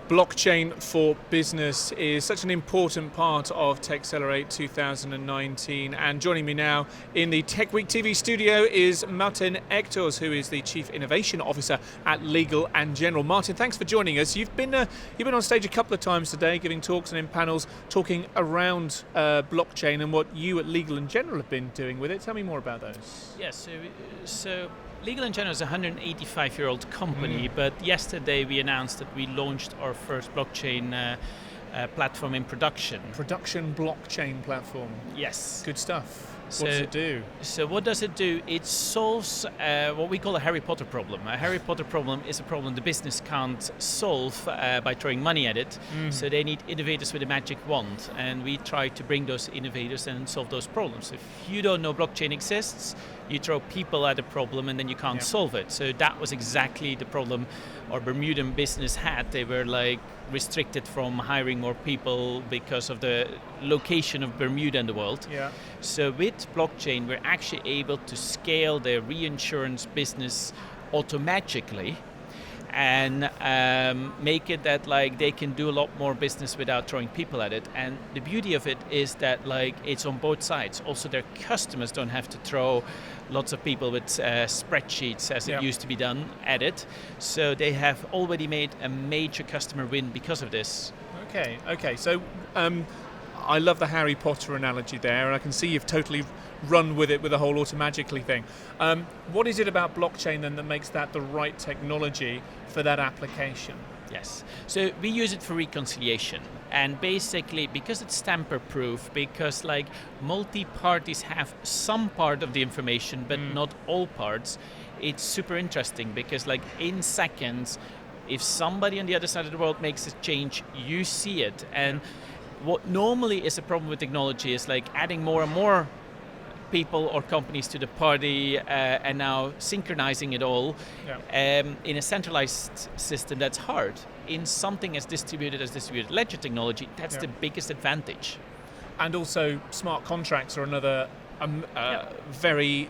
Blockchain for business is such an important part of Techcelerate 2019, and joining me now in the Tech Week TV studio is Maarten Ectors, who is the Chief Innovation Officer at Legal & General. Maarten, thanks for joining us. You've been on stage a couple of times today, giving talks and in panels, talking around blockchain and what you at Legal & General have been doing with it. Tell me more about those. Yes, so Legal & General is a 185-year-old company, but yesterday we announced that we launched our first blockchain platform in production. Production blockchain platform. Yes. Good stuff. What does it do? So what does it do? It solves what we call a Harry Potter problem. A Harry Potter problem is a problem the business can't solve by throwing money at it. So they need innovators with a magic wand, and we try to bring those innovators and solve those problems. If you don't know blockchain exists, you throw people at a problem and then you can't solve it. So that was exactly the problem our Bermudan business had. They were restricted from hiring more people because of the location of Bermuda in the world. Yeah. So with blockchain, we're actually able to scale their reinsurance business automatically and make it that they can do a lot more business without throwing people at it. And the beauty of it is that it's on both sides. Also, their customers don't have to throw lots of people with spreadsheets as it used to be done at it. So they have already made a major customer win because of this. Okay. So I love the Harry Potter analogy there, and I can see you've totally run with it with the whole automagically thing. What is it about blockchain then that makes that the right technology for that application? Yes. So we use it for reconciliation. And basically, because it's tamper-proof, because multi-parties have some part of the information, but not all parts, it's super interesting because in seconds, if somebody on the other side of the world makes a change, you see it. And what normally is a problem with technology is adding more and more people or companies to the party and now synchronizing it all. In a centralized system, that's hard. In something as distributed ledger technology, that's the biggest advantage. And also, smart contracts are another very...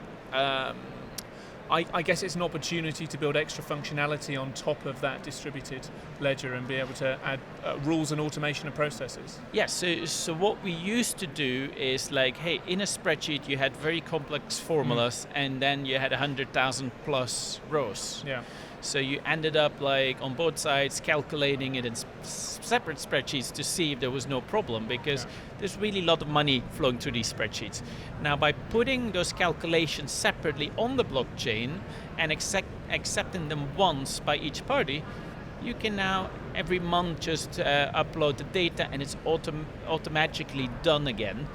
I guess it's an opportunity to build extra functionality on top of that distributed ledger and be able to add rules and automation of processes. Yes, so what we used to do is hey, in a spreadsheet you had very complex formulas and then you had 100,000 plus rows. Yeah. So you ended up on both sides calculating it in separate spreadsheets to see if there was no problem, because there's really a lot of money flowing through these spreadsheets. Now, by putting those calculations separately on the blockchain and accepting them once by each party, you can now every month just upload the data and it's automatically done again,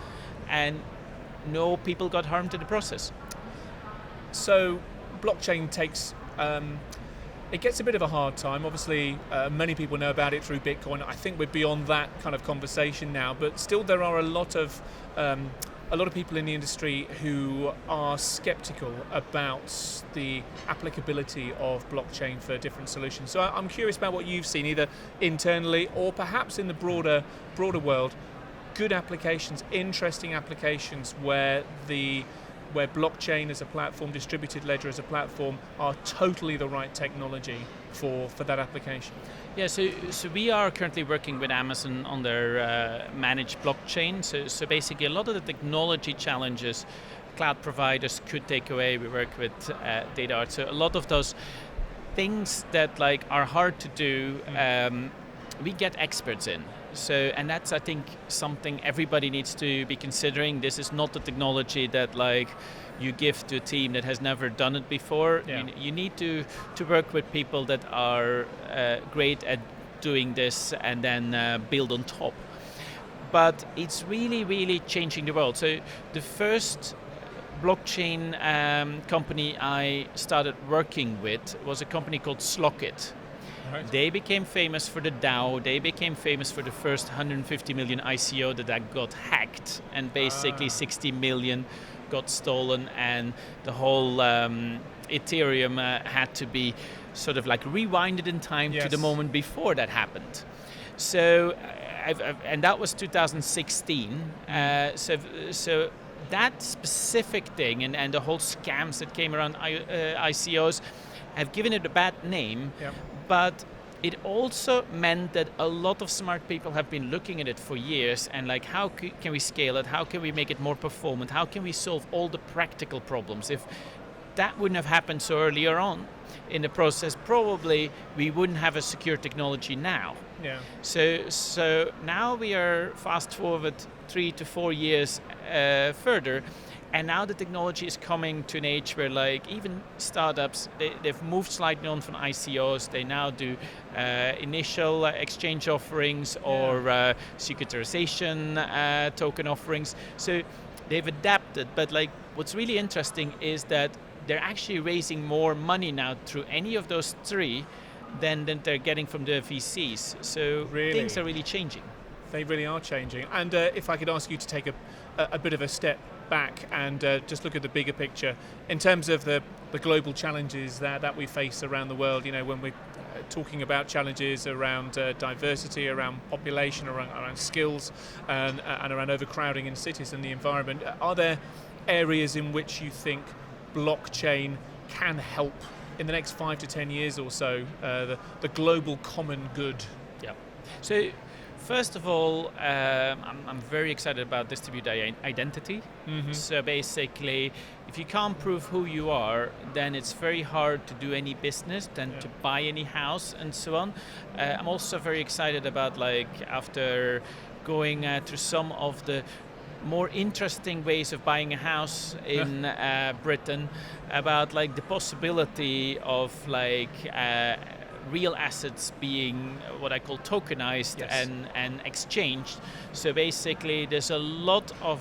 and no people got harmed in the process. So blockchain takes... it gets a bit of a hard time. Obviously, many people know about it through Bitcoin. I think we're beyond that kind of conversation now, but still there are a lot of people in the industry who are skeptical about the applicability of blockchain for different solutions. So I'm curious about what you've seen, either internally or perhaps in the broader world. Good applications, interesting applications where blockchain as a platform, distributed ledger as a platform, are totally the right technology for that application. Yeah, so we are currently working with Amazon on their managed blockchain. So basically a lot of the technology challenges cloud providers could take away. We work with DataArt. So a lot of those things that are hard to do, we get experts in. So, and that's, I think, something everybody needs to be considering. This is not the technology that you give to a team that has never done it before. Yeah. You need to work with people that are great at doing this and then build on top. But it's really, really changing the world. So the first blockchain company I started working with was a company called Slockit. Right. They became famous for the DAO. They became famous for the first 150 million ICO that got hacked, and basically 60 million got stolen, and the whole Aetherium had to be sort of rewinded in time to the moment before that happened. So, and that was 2016. So that specific thing and the whole scams that came around ICOs have given it a bad name. Yep. But it also meant that a lot of smart people have been looking at it for years and like, how can we scale it? How can we make it more performant? How can we solve all the practical problems? If that wouldn't have happened so earlier on in the process, probably we wouldn't have a secure technology now. Yeah. So now we are fast forward 3 to 4 years further, and now the technology is coming to an age where like even startups, they've moved slightly on from ICOs. They now do initial exchange offerings or securitization token offerings. So they've adapted. But like what's really interesting is that they're actually raising more money now through any of those three than they're getting from the VCs. So really? Things are really changing. They really are changing. And if I could ask you to take a bit of a step back and just look at the bigger picture in terms of the global challenges that we face around the world, when we're talking about challenges around diversity, around population, around skills, and around overcrowding in cities and the environment, are there areas in which you think blockchain can help in the next 5 to 10 years or so, the global common good? Yeah. So first of all, I'm very excited about distributed identity. Mm-hmm. So basically, if you can't prove who you are, then it's very hard to do any business, then to buy any house and so on. I'm also very excited about, like, after going through some of the more interesting ways of buying a house in Britain, about like the possibility of like real assets being what I call tokenized. Yes. and exchanged. So basically there's a lot of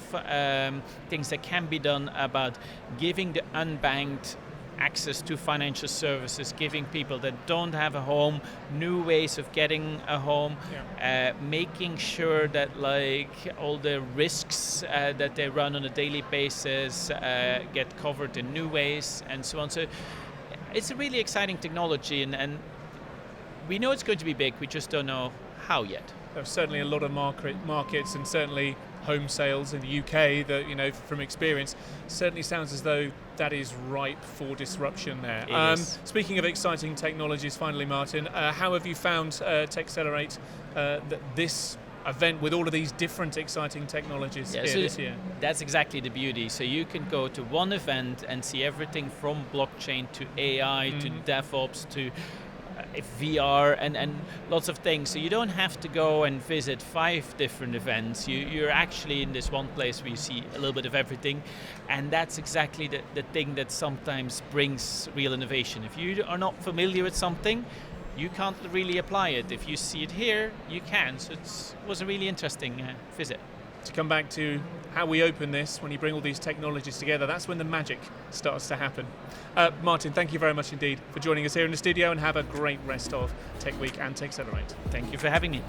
things that can be done about giving the unbanked access to financial services, giving people that don't have a home new ways of getting a home, making sure that like all the risks that they run on a daily basis get covered in new ways and so on. So it's a really exciting technology, and we know it's going to be big, we just don't know how yet. There's certainly a lot of markets, and certainly home sales in the UK that, from experience, certainly sounds as though that is ripe for disruption there. Speaking of exciting technologies, finally, Maarten, how have you found Techcelerate, this event with all of these different exciting technologies here this year? That's exactly the beauty. So you can go to one event and see everything from blockchain to AI to DevOps to VR and lots of things. So you don't have to go and visit 5 different events. You're actually in this one place where you see a little bit of everything, and that's exactly the thing that sometimes brings real innovation. If you are not familiar with something, you can't really apply it. If you see it here, you can. So it was a really interesting visit. To come back to how we open this, when you bring all these technologies together, that's when the magic starts to happen. Maarten, thank you very much indeed for joining us here in the studio, and have a great rest of Tech Week and Techcelerate. Thank you for having me.